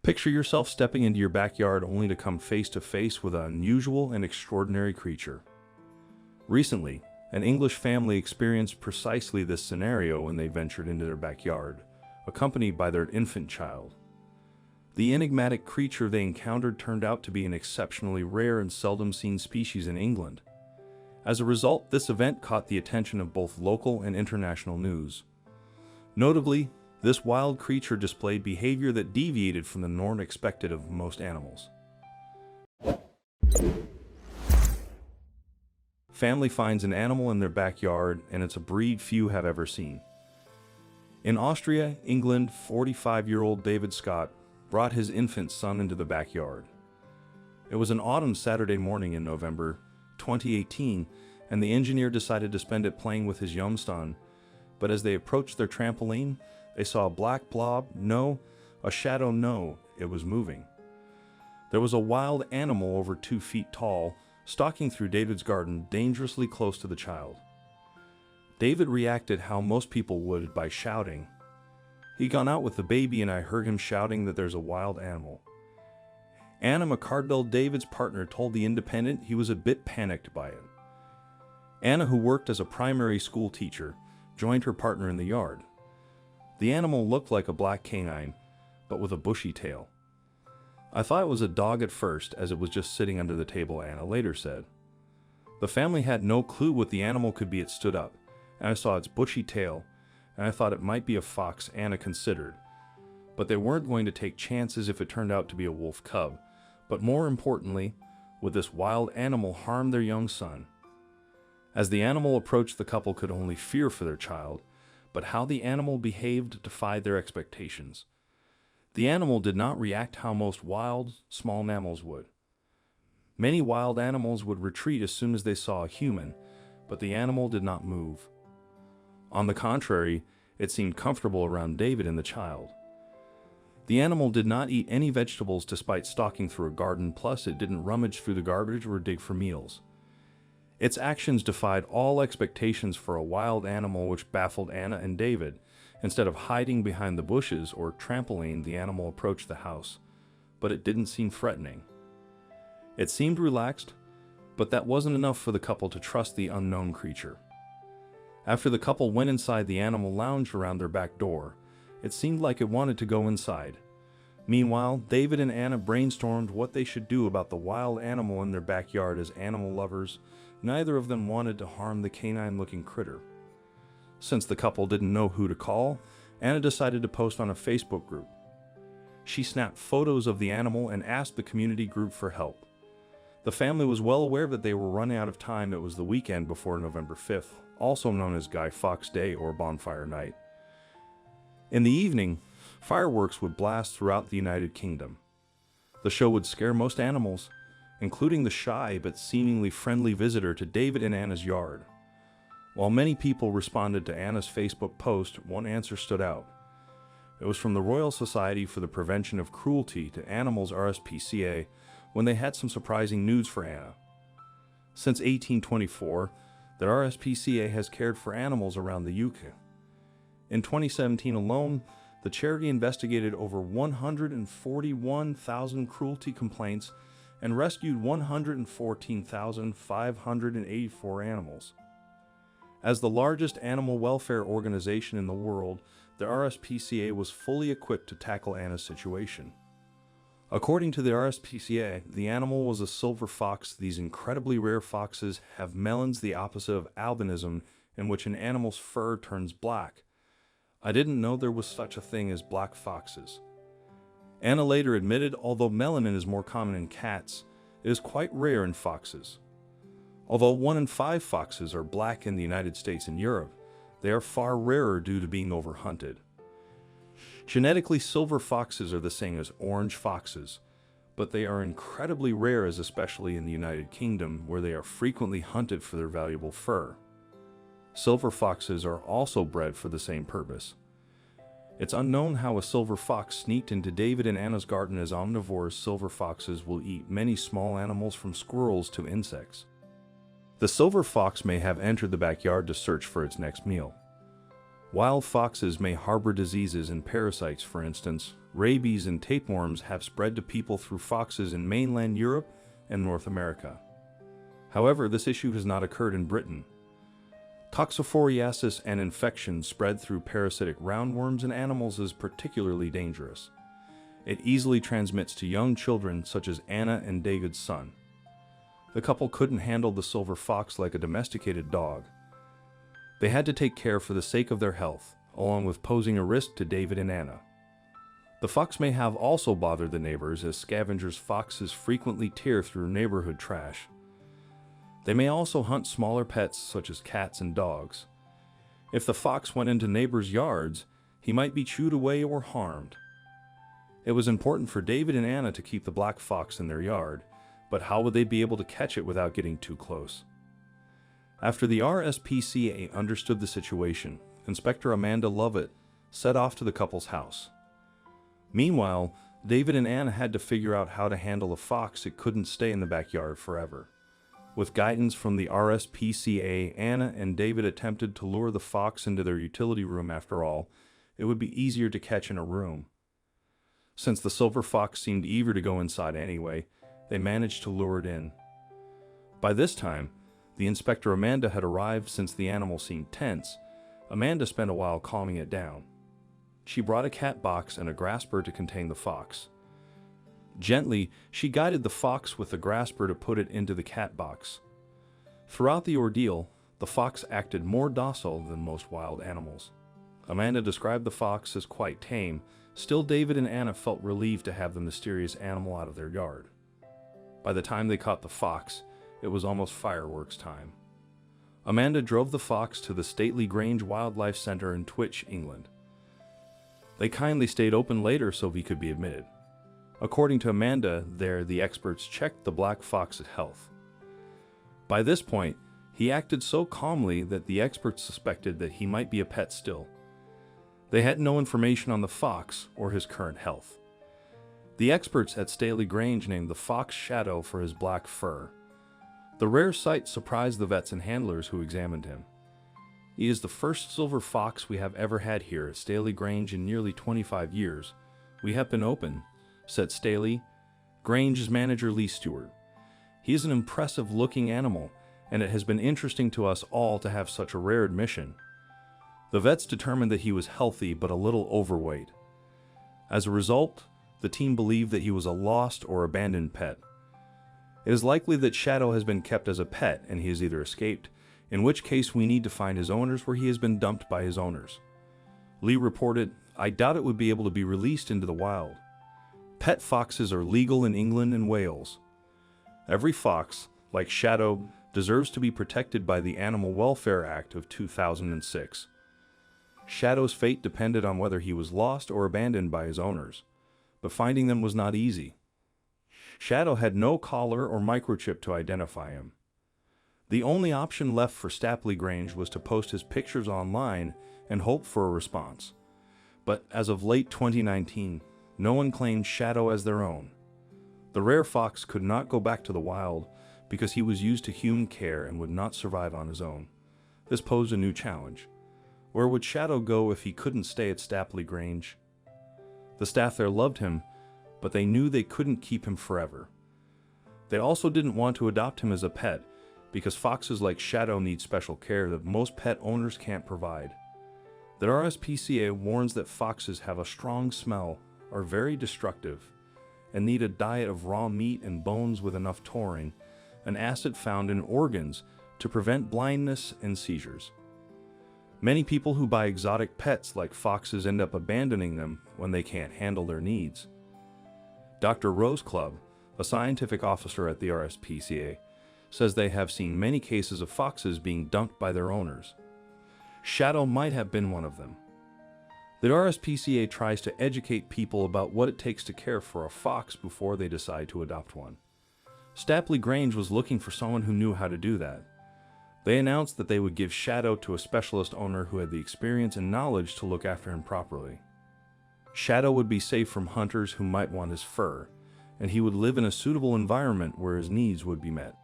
Picture yourself stepping into your backyard only to come face to face with an unusual and extraordinary creature. Recently, an English family experienced precisely this scenario when they ventured into their backyard, accompanied by their infant child. The enigmatic creature they encountered turned out to be an exceptionally rare and seldom-seen species in England. As a result, this event caught the attention of both local and international news. Notably, this wild creature displayed behavior that deviated from the norm expected of most animals. Family finds an animal in their backyard, and it's a breed few have ever seen. In Austria, England, 45-year-old David Scott brought his infant son into the backyard. It was an autumn Saturday morning in November 2018, and the engineer decided to spend it playing with his young son, but as they approached their trampoline, they saw a black blob, a shadow, it was moving. There was a wild animal over 2 feet tall, stalking through David's garden dangerously close to the child. David reacted how most people would, by shouting. He'd gone out with the baby and I heard him shouting that there's a wild animal. Anna McCardell, David's partner, told The Independent he was a bit panicked by it. Anna, who worked as a primary school teacher, joined her partner in the yard. The animal looked like a black canine, but with a bushy tail. I thought it was a dog at first, as it was just sitting under the table, Anna later said. The family had no clue what the animal could be. It stood up, and I saw its bushy tail, and I thought it might be a fox, Anna considered. But they weren't going to take chances if it turned out to be a wolf cub. But more importantly, would this wild animal harm their young son? As the animal approached, the couple could only fear for their child, but how the animal behaved defied their expectations. The animal did not react how most wild, small mammals would. Many wild animals would retreat as soon as they saw a human, but the animal did not move. On the contrary, it seemed comfortable around David and the child. The animal did not eat any vegetables despite stalking through a garden, plus it didn't rummage through the garbage or dig for meals. Its actions defied all expectations for a wild animal, which baffled Anna and David. Instead of hiding behind the bushes or trampoline, the animal approached the house, but it didn't seem threatening. It seemed relaxed, but that wasn't enough for the couple to trust the unknown creature. After the couple went inside, the animal lounged around their back door. It seemed like it wanted to go inside. Meanwhile, David and Anna brainstormed what they should do about the wild animal in their backyard. As animal lovers, neither of them wanted to harm the canine-looking critter. Since the couple didn't know who to call, Anna decided to post on a Facebook group. She snapped photos of the animal and asked the community group for help. The family was well aware that they were running out of time. It was the weekend before November 5th, also known as Guy Fawkes Day or Bonfire Night. In the evening, fireworks would blast throughout the United Kingdom. The show would scare most animals, including the shy but seemingly friendly visitor to David and Anna's yard. While many people responded to Anna's Facebook post, one answer stood out. It was from the Royal Society for the Prevention of Cruelty to Animals (RSPCA), when they had some surprising news for Anna. Since 1824, the RSPCA has cared for animals around the UK. In 2017 alone, the charity investigated over 141,000 cruelty complaints and rescued 114,584 animals. As the largest animal welfare organization in the world, the RSPCA was fully equipped to tackle Anna's situation. According to the RSPCA, the animal was a silver fox. These incredibly rare foxes have melons, the opposite of albinism, in which an animal's fur turns black. I didn't know there was such a thing as black foxes. Anna later admitted, although melanin is more common in cats, it is quite rare in foxes. Although 1 in 5 foxes are black in the United States and Europe, they are far rarer due to being overhunted. Genetically, silver foxes are the same as orange foxes, but they are incredibly rare, especially in the United Kingdom, where they are frequently hunted for their valuable fur. Silver foxes are also bred for the same purpose. It's unknown how a silver fox sneaked into David and Anna's garden, as omnivores. Silver foxes will eat many small animals from squirrels to insects. The silver fox may have entered the backyard to search for its next meal. Wild foxes may harbor diseases and parasites. For instance, rabies, and tapeworms have spread to people through foxes in mainland Europe and North America. However, this issue has not occurred in Britain. Toxophoreasis, an infection spread through parasitic roundworms in animals, is particularly dangerous. It easily transmits to young children such as Anna and David's son. The couple couldn't handle the silver fox like a domesticated dog. They had to take care for the sake of their health, along with posing a risk to David and Anna. The fox may have also bothered the neighbors, as scavengers foxes frequently tear through neighborhood trash. They may also hunt smaller pets such as cats and dogs. If the fox went into neighbors' yards, he might be chewed away or harmed. It was important for David and Anna to keep the black fox in their yard, but how would they be able to catch it without getting too close? After the RSPCA understood the situation, Inspector Amanda Lovett set off to the couple's house. Meanwhile, David and Anna had to figure out how to handle a fox that couldn't stay in the backyard forever. With guidance from the RSPCA, Anna and David attempted to lure the fox into their utility room. After all, it would be easier to catch in a room. Since the silver fox seemed eager to go inside anyway, they managed to lure it in. By this time, the Inspector Amanda had arrived. Since the animal seemed tense, Amanda spent a while calming it down. She brought a cat box and a grasper to contain the fox. Gently, she guided the fox with the grasper to put it into the cat box. Throughout the ordeal, the fox acted more docile than most wild animals. Amanda described the fox as quite tame. Still, David and Anna felt relieved to have the mysterious animal out of their yard. By the time they caught the fox, it was almost fireworks time. Amanda drove the fox to the stately Grange Wildlife Centre in Twitch, England. They kindly stayed open later so he could be admitted. According to Amanda, there the experts checked the black fox's health. By this point, he acted so calmly that the experts suspected that he might be a pet still. They had no information on the fox or his current health. The experts at Staley Grange named the fox Shadow for his black fur. The rare sight surprised the vets and handlers who examined him. He is the first silver fox we have ever had here at Staley Grange in nearly 25 years. We have been open, said Staley Grange's manager Lee Stewart. He is an impressive-looking animal, and it has been interesting to us all to have such a rare admission. The vets determined that he was healthy but a little overweight. As a result, the team believed that he was a lost or abandoned pet. It is likely that Shadow has been kept as a pet and he has either escaped, in which case we need to find his owners, where he has been dumped by his owners. Lee reported, "I doubt it would be able to be released into the wild. Pet foxes are legal in England and Wales. Every fox, like Shadow, deserves to be protected by the Animal Welfare Act of 2006. Shadow's fate depended on whether he was lost or abandoned by his owners, but finding them was not easy. Shadow had no collar or microchip to identify him. The only option left for Staley Grange was to post his pictures online and hope for a response. But as of late 2019, no one claimed Shadow as their own. The rare fox could not go back to the wild because he was used to human care and would not survive on his own. This posed a new challenge. Where would Shadow go if he couldn't stay at Staley Grange? The staff there loved him, but they knew they couldn't keep him forever. They also didn't want to adopt him as a pet, because foxes like Shadow need special care that most pet owners can't provide. The RSPCA warns that foxes have a strong smell, are very destructive, and need a diet of raw meat and bones with enough taurine, an acid found in organs, to prevent blindness and seizures. Many people who buy exotic pets like foxes end up abandoning them when they can't handle their needs. Dr. Rose Club, a scientific officer at the RSPCA, says they have seen many cases of foxes being dumped by their owners. Shadow might have been one of them. The RSPCA tries to educate people about what it takes to care for a fox before they decide to adopt one. Staley Grange was looking for someone who knew how to do that. They announced that they would give Shadow to a specialist owner who had the experience and knowledge to look after him properly. Shadow would be safe from hunters who might want his fur, and he would live in a suitable environment where his needs would be met.